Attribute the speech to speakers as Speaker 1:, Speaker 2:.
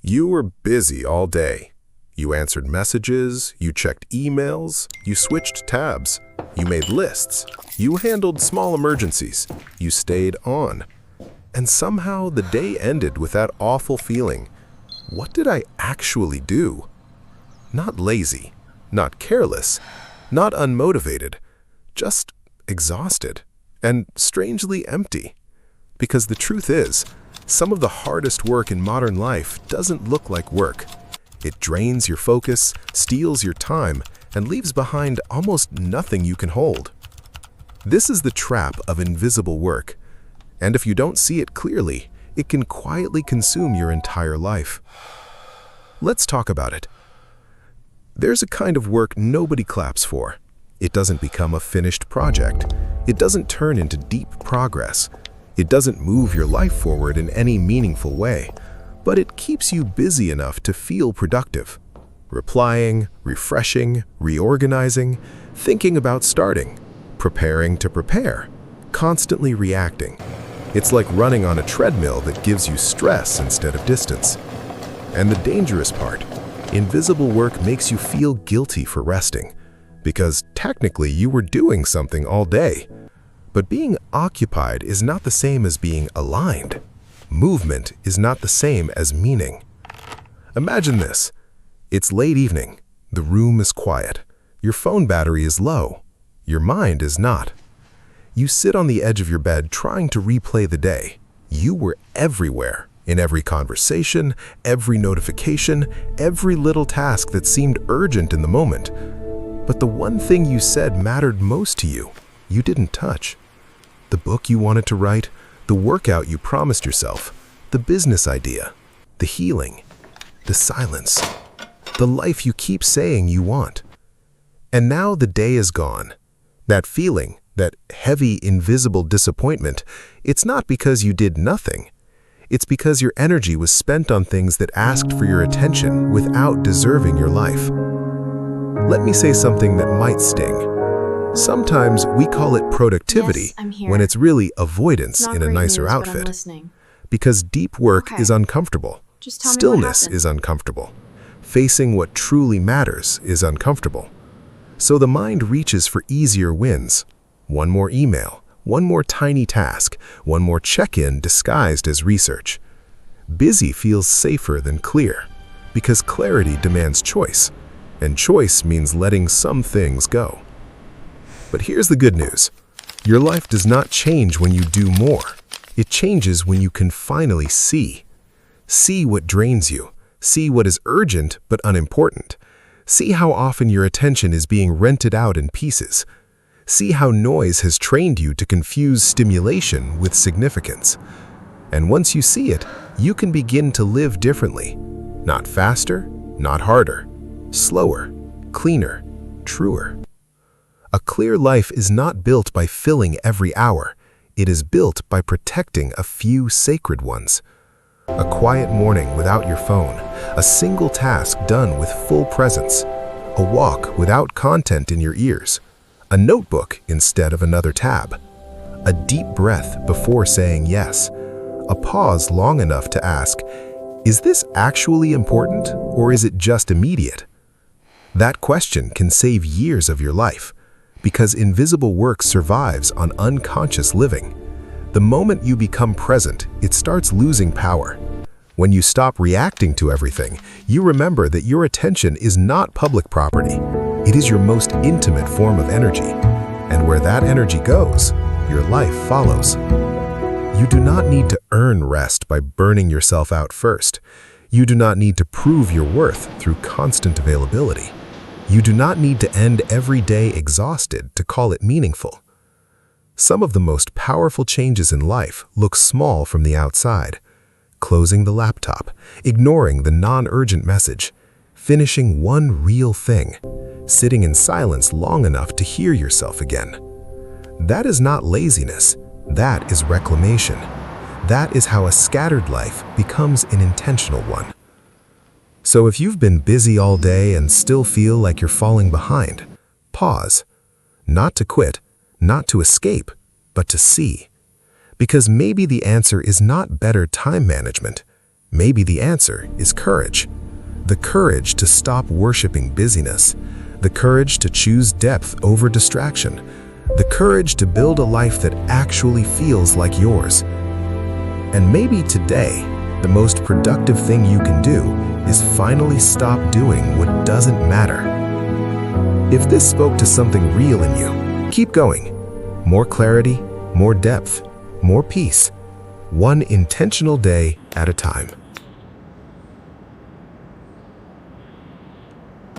Speaker 1: You were busy all day. You answered messages, you checked emails, you switched tabs, you made lists, you handled small emergencies, you stayed on. And somehow the day ended with that awful feeling. What did I actually do? Not lazy, not careless, not unmotivated, just exhausted and strangely empty. Because the truth is, some of the hardest work in modern life doesn't look like work. It drains your focus, steals your time, and leaves behind almost nothing you can hold. This is the trap of invisible work, and if you don't see it clearly, it can quietly consume your entire life. Let's talk about it. There's a kind of work nobody claps for. It doesn't become a finished project. It doesn't turn into deep progress. It doesn't move your life forward in any meaningful way, but it keeps you busy enough to feel productive. Replying, refreshing, reorganizing, thinking about starting, preparing to prepare, constantly reacting. It's like running on a treadmill that gives you stress instead of distance. And the dangerous part, invisible work makes you feel guilty for resting, because technically you were doing something all day. But being occupied is not the same as being aligned. Movement is not the same as meaning. Imagine this. It's late evening. The room is quiet. Your phone battery is low. Your mind is not. You sit on the edge of your bed trying to replay the day. You were everywhere, in every conversation, every notification, every little task that seemed urgent in the moment. But the one thing you said mattered most to you, you didn't touch. The book you wanted to write, the workout you promised yourself, the business idea, the healing, the silence, the life you keep saying you want. And now the day is gone. That feeling, that heavy, invisible disappointment, it's not because you did nothing. It's because your energy was spent on things that asked for your attention without deserving your life. Let me say something that might sting. Sometimes we call it productivity when it's really avoidance in a nicer outfit. Because deep work is uncomfortable. Stillness is uncomfortable. Facing what truly matters is uncomfortable. So the mind reaches for easier wins. One more email, one more tiny task, one more check-in disguised as research. Busy feels safer than clear, because clarity demands choice, and choice means letting some things go. But here's the good news. Your life does not change when you do more. It changes when you can finally see. See what drains you. See what is urgent but unimportant. See how often your attention is being rented out in pieces. See how noise has trained you to confuse stimulation with significance. And once you see it, you can begin to live differently. Not faster, not harder. Slower, cleaner, truer. A clear life is not built by filling every hour. It is built by protecting a few sacred ones. A quiet morning without your phone, a single task done with full presence, a walk without content in your ears, a notebook instead of another tab, a deep breath before saying yes, a pause long enough to ask, is this actually important or is it just immediate? That question can save years of your life. Because invisible work survives on unconscious living. The moment you become present, it starts losing power. When you stop reacting to everything, you remember that your attention is not public property. It is your most intimate form of energy. And where that energy goes, your life follows. You do not need to earn rest by burning yourself out first. You do not need to prove your worth through constant availability. You do not need to end every day exhausted to call it meaningful. Some of the most powerful changes in life look small from the outside. Closing the laptop, ignoring the non-urgent message, finishing one real thing, sitting in silence long enough to hear yourself again. That is not laziness, that is reclamation. That is how a scattered life becomes an intentional one. So if you've been busy all day and still feel like you're falling behind, pause. Not to quit, not to escape, but to see. Because maybe the answer is not better time management. Maybe the answer is courage. The courage to stop worshiping busyness. The courage to choose depth over distraction. The courage to build a life that actually feels like yours. And maybe today, the most productive thing you can do is finally stop doing what doesn't matter. If this spoke to something real in you, keep going. More clarity, more depth, more peace. One intentional day at a time.